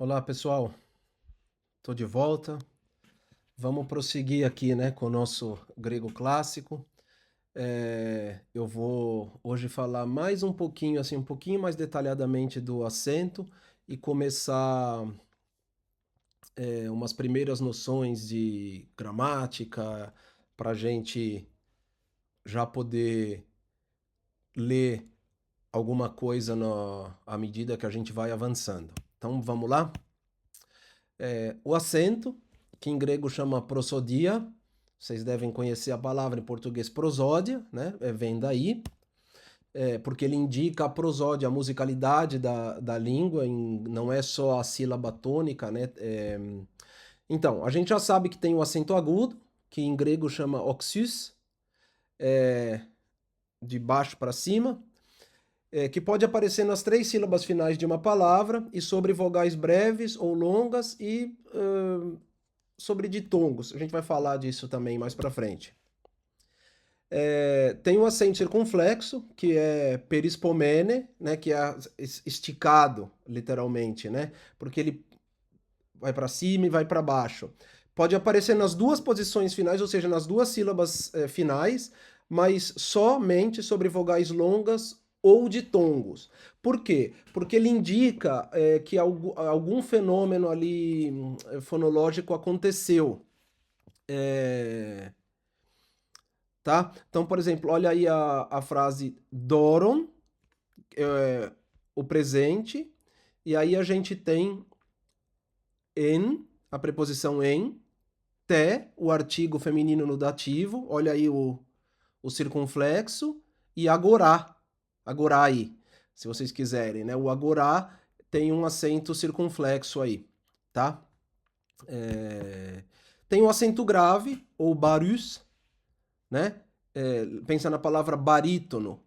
Olá, pessoal. Estou de volta. Vamos prosseguir aqui, né, com o nosso grego clássico. Eu vou hoje falar mais um pouquinho, assim, um pouquinho mais detalhadamente do acento e começar umas primeiras noções de gramática para a gente já poder ler alguma coisa à medida que a gente vai avançando. Então, vamos lá? O acento, que em grego chama prosodia, vocês devem conhecer a palavra em português prosódia, né? Vem daí, porque ele indica a prosódia, a musicalidade da língua, não é só a sílaba tônica, né? Então, a gente já sabe que tem o acento agudo, que em grego chama oxys, de baixo para cima, que pode aparecer nas três sílabas finais de uma palavra e sobre vogais breves ou longas e sobre ditongos. A gente vai falar disso também mais para frente. Tem o acento circunflexo, que é perispomene, né, que é esticado, literalmente, né, porque ele vai para cima e vai para baixo. Pode aparecer nas duas posições finais, ou seja, nas duas sílabas finais, mas somente sobre vogais longas ou ditongos. Por quê? Porque ele indica que algum fenômeno ali fonológico aconteceu. Tá? Então, por exemplo, olha aí a frase doron, o presente, e aí a gente tem en, a preposição em, te, o artigo feminino no dativo, olha aí o circunflexo, e agorá, agorai, se vocês quiserem, né? O agorá tem um acento circunflexo aí, tá? Tem o acento grave, ou barus, né? Pensa na palavra barítono,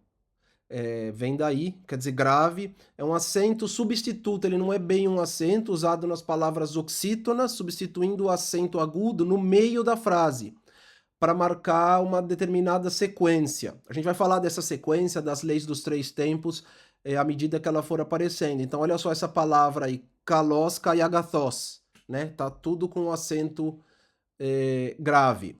vem daí, quer dizer, grave, é um acento substituto, ele não é bem um acento usado nas palavras oxítonas, substituindo o acento agudo no meio da frase, para marcar uma determinada sequência. A gente vai falar dessa sequência, das leis dos três tempos, à medida que ela for aparecendo. Então, olha só essa palavra aí, kalos kaiagathos, né? Tá tudo com um acento grave.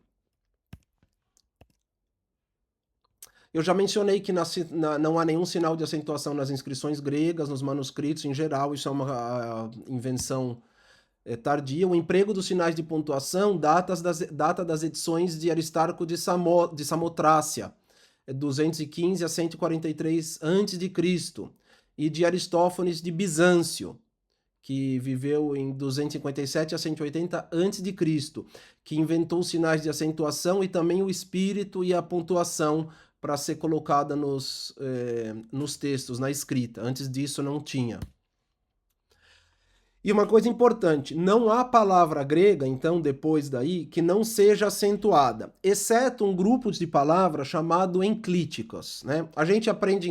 Eu já mencionei que não há nenhum sinal de acentuação nas inscrições gregas, nos manuscritos em geral, isso é uma invenção tardia. O emprego dos sinais de pontuação data das edições de Aristarco de Samotrácia, 215 a 143 a.C., e de Aristófanes de Bizâncio, que viveu em 257 a 180 a.C., que inventou os sinais de acentuação e também o espírito e a pontuação para ser colocada nos textos, na escrita. Antes disso não tinha. E uma coisa importante, não há palavra grega, então, depois daí, que não seja acentuada, exceto um grupo de palavras chamado enclíticas, né? A gente aprende,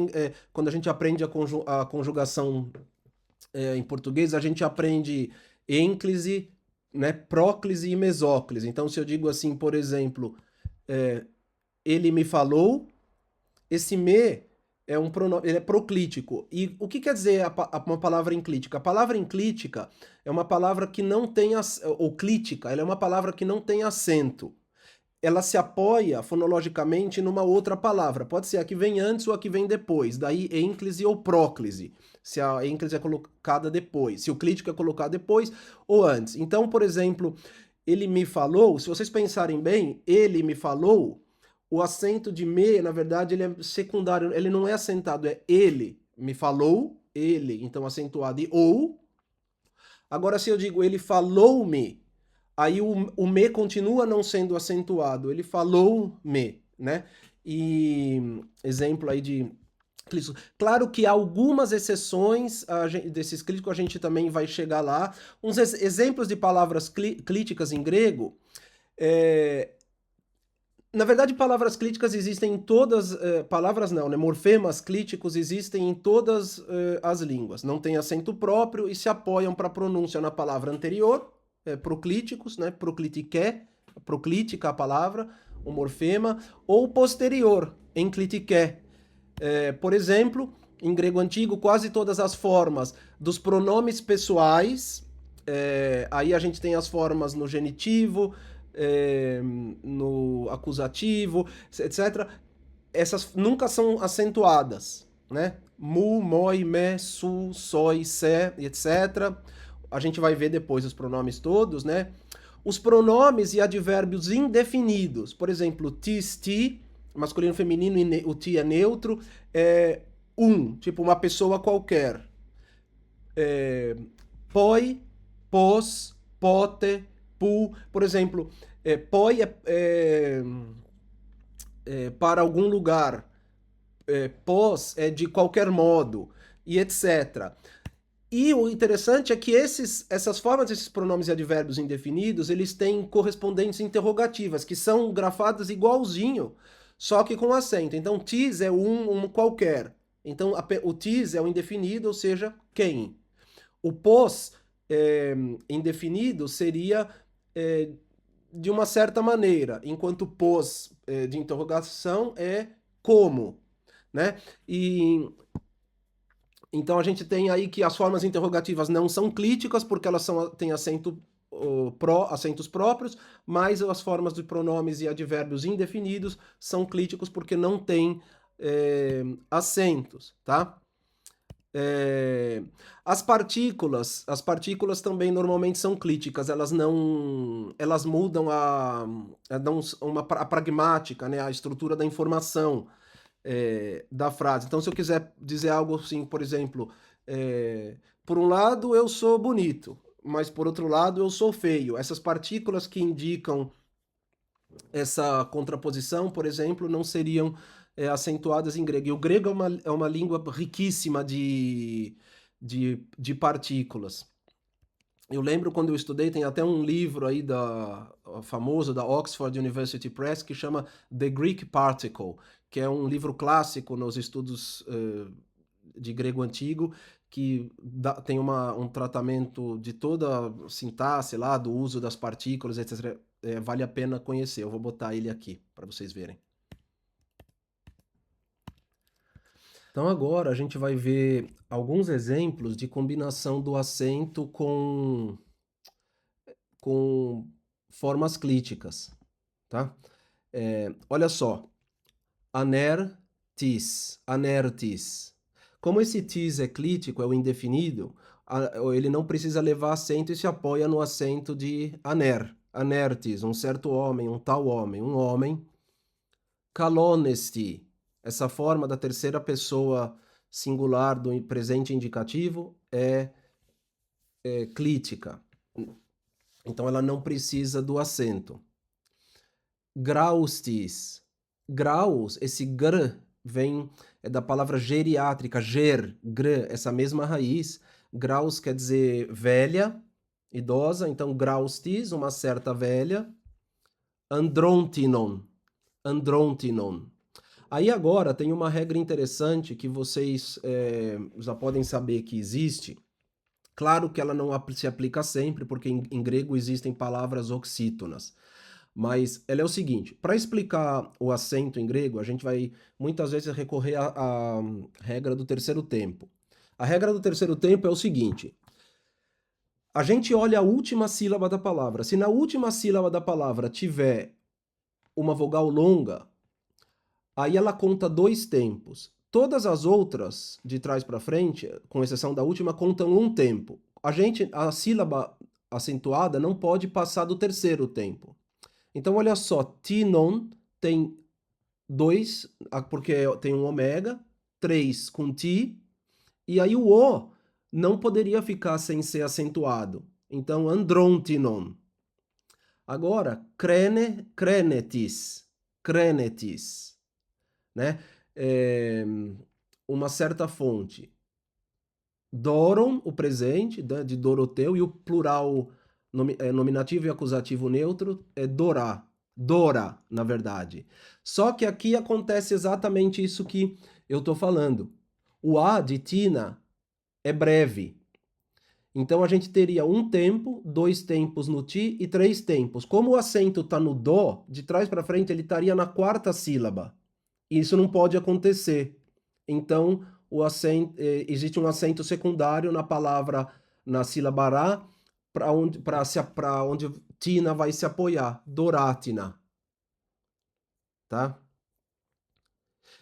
quando a gente aprende a conjugação em português, a gente aprende ênclise, né, próclise e mesóclise. Então, se eu digo assim, por exemplo, ele me falou, esse me é um pronome, ele é proclítico. E o que quer dizer uma palavra enclítica? A palavra enclítica é uma palavra que não tem, ou clítica, ela é uma palavra que não tem acento. Ela se apoia fonologicamente numa outra palavra. Pode ser a que vem antes ou a que vem depois. Daí ênclise ou próclise. Se a ênclise é colocada depois. Se o clítico é colocado depois ou antes. Então, por exemplo, ele me falou, se vocês pensarem bem, ele me falou, o acento de me, na verdade, ele é secundário, ele não é acentado, é ele me falou, ele, então acentuado, e ou. Agora, se eu digo ele falou-me, aí o me continua não sendo acentuado, ele falou-me, né? E exemplo aí de clíticos. Claro que há algumas exceções desses clíticos, a gente também vai chegar lá. Uns exemplos de palavras clíticas em grego. Na verdade, palavras clíticas existem em todas, palavras não, né? Morfemas clíticos existem em todas as línguas. Não tem acento próprio e se apoiam para a pronúncia na palavra anterior, proclíticos, né? Proclitiqué, proclítica a palavra, o morfema, ou posterior, enclitiqué. Por exemplo, em grego antigo, quase todas as formas dos pronomes pessoais Aí a gente tem as formas no genitivo, no acusativo, etc. Essas nunca são acentuadas, né? Mu, moi, me, su, soi, se, etc. A gente vai ver depois os pronomes todos, né? Os pronomes e advérbios indefinidos, por exemplo, tis, ti, masculino, feminino, e o ti é neutro, tipo uma pessoa qualquer. Poi, pos, pote, pu, por exemplo, poi para algum lugar, pós é de qualquer modo, e etc. E o interessante é que essas formas, esses pronomes e advérbios indefinidos, eles têm correspondentes interrogativas, que são grafadas igualzinho, só que com acento. Então, tis é um qualquer. Então, o tis é o indefinido, ou seja, quem. O pós indefinido seria de uma certa maneira, enquanto pós de interrogação é como, né? E então a gente tem aí que as formas interrogativas não são clíticas porque elas têm acentos próprios, mas as formas de pronomes e advérbios indefinidos são clíticos porque não têm acentos, tá? As partículas também normalmente são clíticas, elas mudam a pragmática, né, a estrutura da informação da frase. Então, se eu quiser dizer algo assim, por exemplo, por um lado eu sou bonito, mas por outro lado eu sou feio. Essas partículas que indicam essa contraposição, por exemplo, não seriam acentuadas em grego. E o grego é uma língua riquíssima de partículas. Eu lembro quando eu estudei, tem até um livro aí famoso da Oxford University Press que chama The Greek Particle, que é um livro clássico nos estudos de grego antigo, que tem um tratamento de toda a sintaxe lá, do uso das partículas, etc. Vale a pena conhecer. Eu vou botar ele aqui para vocês verem. Então agora a gente vai ver alguns exemplos de combinação do acento com formas clíticas, tá? Olha só, anertis, anertis. Como esse tis é clítico, é o indefinido, ele não precisa levar acento e se apoia no acento de anertis, um certo homem, um tal homem, um homem. Kalonesti, essa forma da terceira pessoa singular do presente indicativo é clítica. Então ela não precisa do acento. Graustis. Graus, esse gr vem da palavra geriátrica, gr, essa mesma raiz. Graus quer dizer velha, idosa, então graustis, uma certa velha. Androntinon, androntinon. Aí agora tem uma regra interessante que vocês já podem saber que existe. Claro que ela não se aplica sempre, porque em grego existem palavras oxítonas. Mas ela é o seguinte, para explicar o acento em grego, a gente vai muitas vezes recorrer à regra do terceiro tempo. A regra do terceiro tempo é o seguinte, a gente olha a última sílaba da palavra. Se na última sílaba da palavra tiver uma vogal longa, aí ela conta 2 tempos. Todas as outras, de trás para frente, com exceção da última, contam 1 tempo. A sílaba acentuada não pode passar do terceiro tempo. Então, olha só, tinon tem 2, porque tem um ômega, 3 com ti, e aí o O não poderia ficar sem ser acentuado. Então, androntinon. Agora, crenetis, né? Uma certa fonte. Doron, o presente, de Doroteu, e o plural nominativo e acusativo neutro é dorá. Dora, na verdade. Só que aqui acontece exatamente isso que eu estou falando. O A de Tina é breve. Então a gente teria 1 tempo, 2 tempos no ti e 3 tempos. Como o acento está no dó, de trás para frente ele estaria na 4ª sílaba. Isso não pode acontecer. Então existe um acento secundário na palavra, na sílaba ra, para onde tina vai se apoiar, doratina, tá?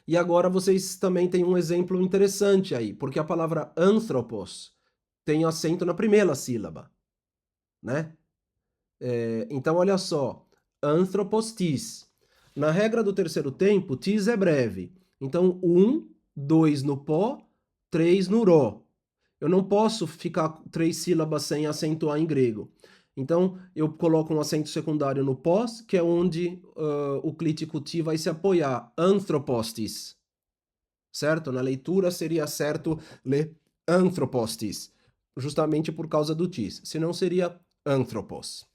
E agora vocês também têm um exemplo interessante aí, porque a palavra anthropos tem acento na primeira sílaba, né? Então, olha só, anthropos tis. Na regra do terceiro tempo, tis é breve. Então, 2 no pó, 3 no ró. Eu não posso ficar 3 sílabas sem acentuar em grego. Então, eu coloco um acento secundário no pós, que é onde o clítico ti vai se apoiar. Anthropostis. Certo? Na leitura seria certo ler anthropostis, justamente por causa do tis. Senão seria anthropos.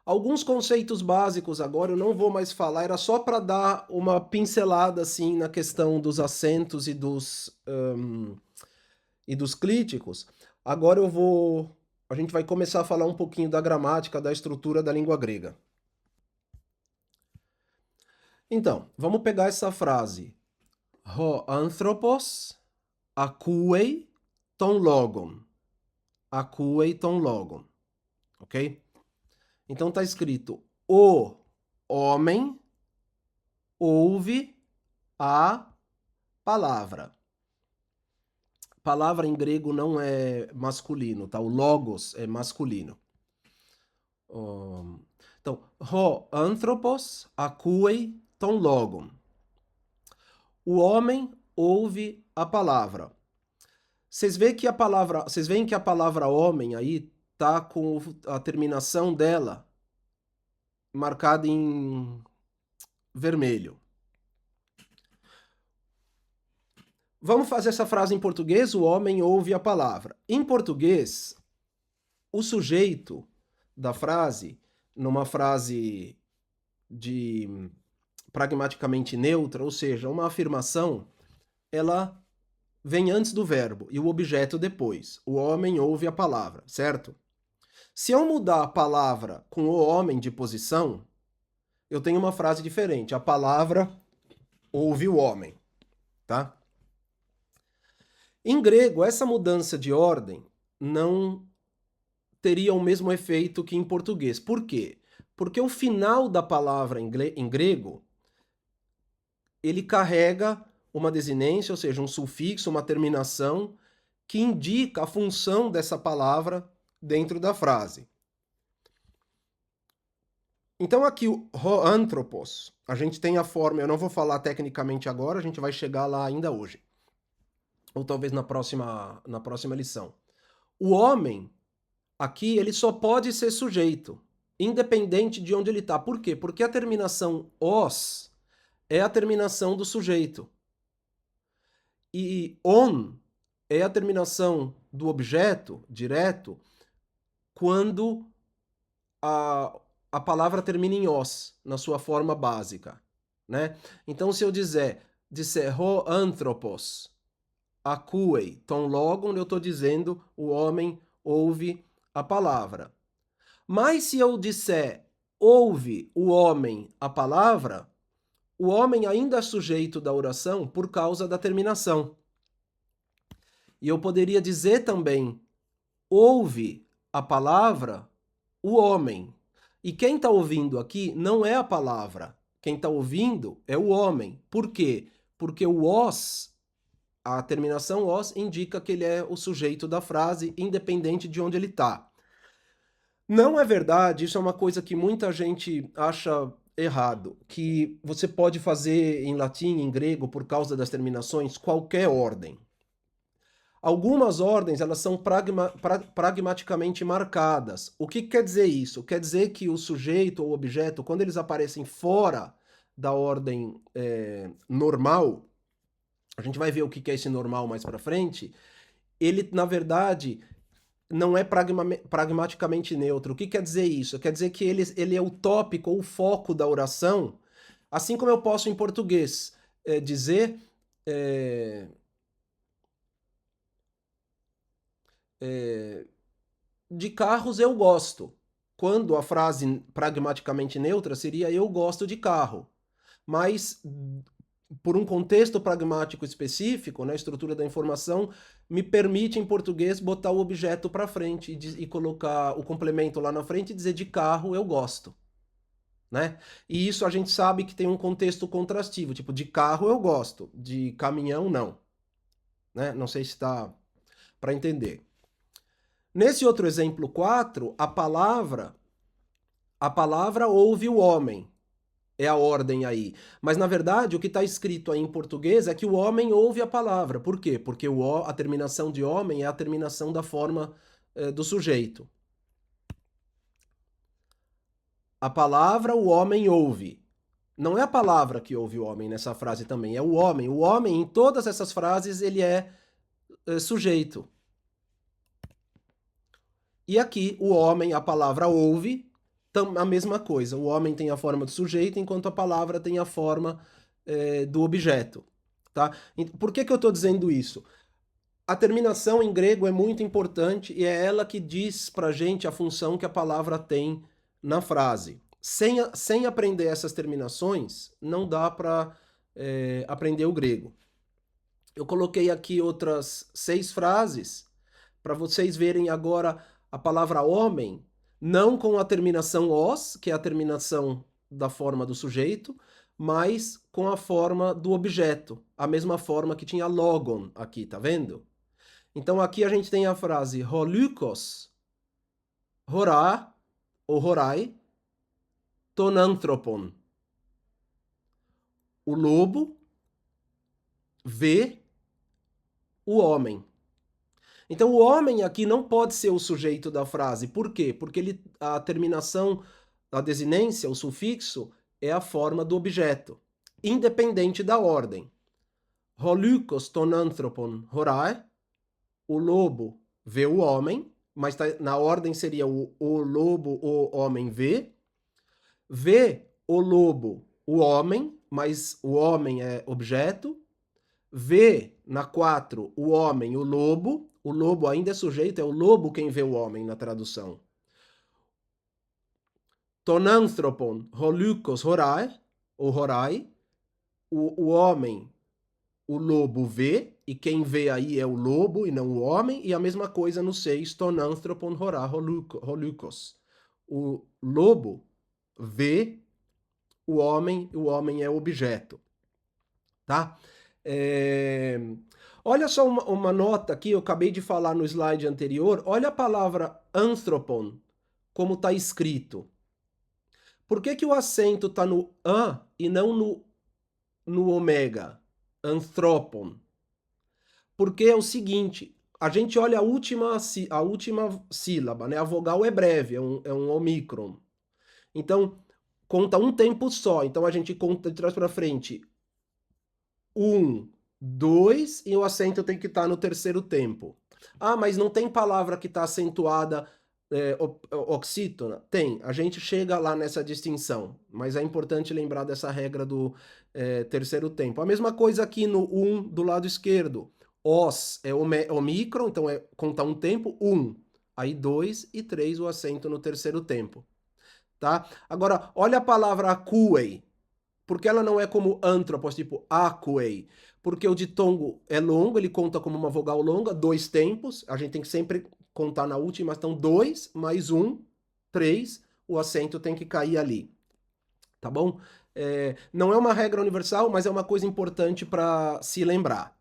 Alguns conceitos básicos agora eu não vou mais falar, era só para dar uma pincelada assim na questão dos acentos e dos clíticos. Agora a gente vai começar a falar um pouquinho da gramática, da estrutura da língua grega. Então, vamos pegar essa frase. Ho anthropos akouei ton logon. Akouei ton logon. Ok? Então está escrito: o homem ouve a palavra. Palavra em grego não é masculino, tá? O logos é masculino. Então, ho anthropos akouei ton logon. O homem ouve a palavra. Vocês veem que a palavra homem aí tá com a terminação dela marcada em vermelho. Vamos fazer essa frase em português? O homem ouve a palavra. Em português, o sujeito da frase, numa frase pragmaticamente neutra, ou seja, uma afirmação, ela vem antes do verbo e o objeto depois. O homem ouve a palavra, certo? Se eu mudar a palavra com o homem de posição, eu tenho uma frase diferente. A palavra ouve o homem, tá? Em grego, essa mudança de ordem não teria o mesmo efeito que em português. Por quê? Porque o final da palavra em grego, ele carrega uma desinência, ou seja, um sufixo, uma terminação, que indica a função dessa palavra dentro da frase. Então aqui o ho anthropos, a gente tem a forma, eu não vou falar tecnicamente agora, a gente vai chegar lá ainda hoje. Ou talvez na próxima lição. O homem, aqui, ele só pode ser sujeito, independente de onde ele está. Por quê? Porque a terminação os é a terminação do sujeito. E on é a terminação do objeto direto quando a palavra termina em os, na sua forma básica, né? Então, se eu disser ho anthropos akouei ton logon, eu estou dizendo o homem ouve a palavra. Mas se eu disser ouve o homem a palavra, o homem ainda é sujeito da oração por causa da terminação. E eu poderia dizer também ouve a palavra o homem. E quem está ouvindo aqui não é a palavra. Quem está ouvindo é o homem. Por quê? Porque o os, a terminação os, indica que ele é o sujeito da frase, independente de onde ele está. Não é verdade, isso é uma coisa que muita gente acha errado, que você pode fazer em latim, em grego, por causa das terminações, qualquer ordem. Algumas ordens, elas são pragmaticamente marcadas. O que quer dizer isso? Quer dizer que o sujeito ou o objeto, quando eles aparecem fora da ordem normal, a gente vai ver o que é esse normal mais para frente, ele, na verdade, não é pragmaticamente neutro. O que quer dizer isso? Quer dizer que ele é o tópico ou o foco da oração, assim como eu posso em português dizer de carros eu gosto. Quando a frase pragmaticamente neutra seria eu gosto de carro. Mas por um contexto pragmático específico, na estrutura da informação, me permite em português botar o objeto para frente e colocar o complemento lá na frente e dizer de carro eu gosto. Né? E isso a gente sabe que tem um contexto contrastivo, tipo, de carro eu gosto, de caminhão não. Né? Não sei se está para entender. Nesse outro exemplo 4, a palavra ouve o homem. É a ordem aí. Mas, na verdade, o que está escrito aí em português é que o homem ouve a palavra. Por quê? Porque a terminação de homem é a terminação da forma do sujeito. A palavra o homem ouve. Não é a palavra que ouve o homem nessa frase também, é o homem. O homem, em todas essas frases, ele é sujeito. E aqui, o homem, a palavra ouve, a mesma coisa. O homem tem a forma do sujeito, enquanto a palavra tem a forma do objeto. Tá? Por que eu estou dizendo isso? A terminação em grego é muito importante e é ela que diz pra gente a função que a palavra tem na frase. Sem aprender essas terminações, não dá para aprender o grego. Eu coloquei aqui outras 6 frases para vocês verem agora a palavra homem, não com a terminação os, que é a terminação da forma do sujeito, mas com a forma do objeto, a mesma forma que tinha logon aqui, tá vendo? Então aqui a gente tem a frase holykos, horá, ou horai, ton anthropon. O lobo vê o homem. Então o homem aqui não pode ser o sujeito da frase. Por quê? Porque a terminação, a desinência, o sufixo, é a forma do objeto, independente da ordem. Holykos ton anthropon horai, o lobo vê o homem, mas na ordem seria o lobo, o homem vê. Vê o lobo, o homem, mas o homem é objeto. Vê na 4 o homem, o lobo ainda é sujeito, é o lobo quem vê o homem na tradução. Ton anthropon holykos horai, ou horai, o homem, o lobo vê, e quem vê aí é o lobo e não o homem, e a mesma coisa no 6, ton anthropon horai holykos. O lobo vê o homem é objeto. Tá? Olha só uma nota aqui, eu acabei de falar no slide anterior. Olha a palavra anthropon, como está escrito. Por que o acento está no an e não no ômega? Anthropon. Porque é o seguinte, a gente olha a última sílaba, né? A vogal é breve, é um omicron. Então, conta um tempo só. Então, a gente conta de trás para frente 1, 2, e o acento tem que estar no terceiro tempo. Ah, mas não tem palavra que está acentuada oxítona? Tem, a gente chega lá nessa distinção, mas é importante lembrar dessa regra do terceiro tempo. A mesma coisa aqui no 1 do lado esquerdo. Os é omicron, então é contar um tempo, 1. Aí 2 e 3 o acento no terceiro tempo. Tá? Agora, olha a palavra acuei. Porque ela não é como antropos, tipo acuei. Porque o ditongo é longo, ele conta como uma vogal longa, 2 tempos. A gente tem que sempre contar na última, então 2 mais 1, 3. O acento tem que cair ali. Tá bom? Não é uma regra universal, mas é uma coisa importante para se lembrar.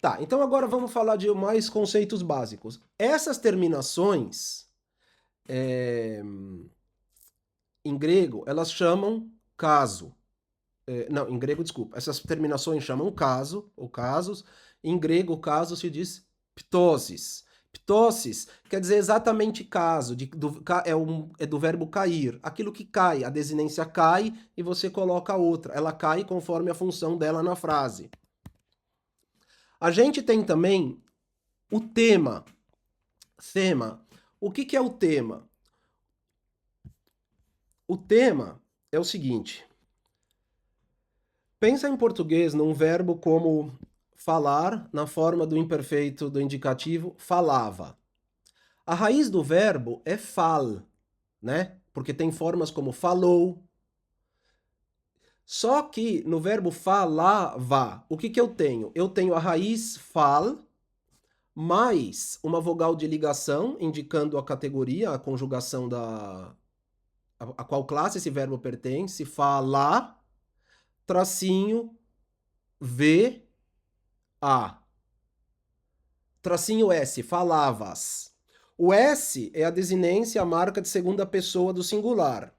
Tá, então agora vamos falar de mais conceitos básicos. Essas terminações, em grego, elas chamam caso. Não, em grego, desculpa. Essas terminações chamam caso, ou casos. Em grego, o caso se diz ptosis. Ptosis quer dizer exatamente caso, é do verbo cair. Aquilo que cai, a desinência cai e você coloca outra. Ela cai conforme a função dela na frase. A gente tem também o tema. Tema. O que é o tema? O tema é o seguinte. Pensa em português num verbo como falar, na forma do imperfeito do indicativo, falava. A raiz do verbo é fal. né? Porque tem formas como falou. Só que no verbo falava, o que que eu tenho? Eu tenho a raiz fal, mais uma vogal de ligação, indicando a categoria, a conjugação a qual classe esse verbo pertence, falar, tracinho, v, a. Tracinho S, falavas. O S é a desinência, a marca de segunda pessoa do singular.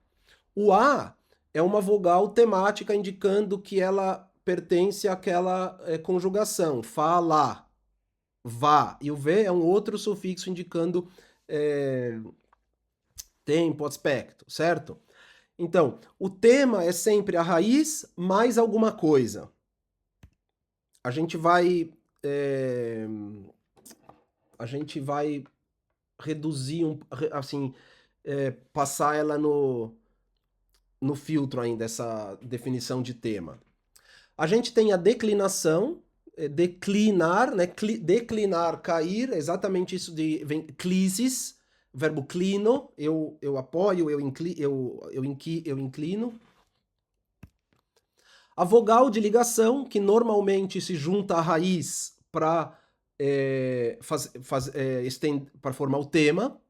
O A é uma vogal temática indicando que ela pertence àquela conjugação. Fala, vá. E o V é um outro sufixo indicando tempo, aspecto, certo? Então, o tema é sempre a raiz mais alguma coisa. A gente vai reduzir assim, passar ela no filtro ainda, essa definição de tema. A gente tem a declinação, declinar, né? Declinar, cair, exatamente isso vem clisis, verbo clino, eu apoio, eu inclino. A vogal de ligação, que normalmente se junta à raiz para para formar o tema.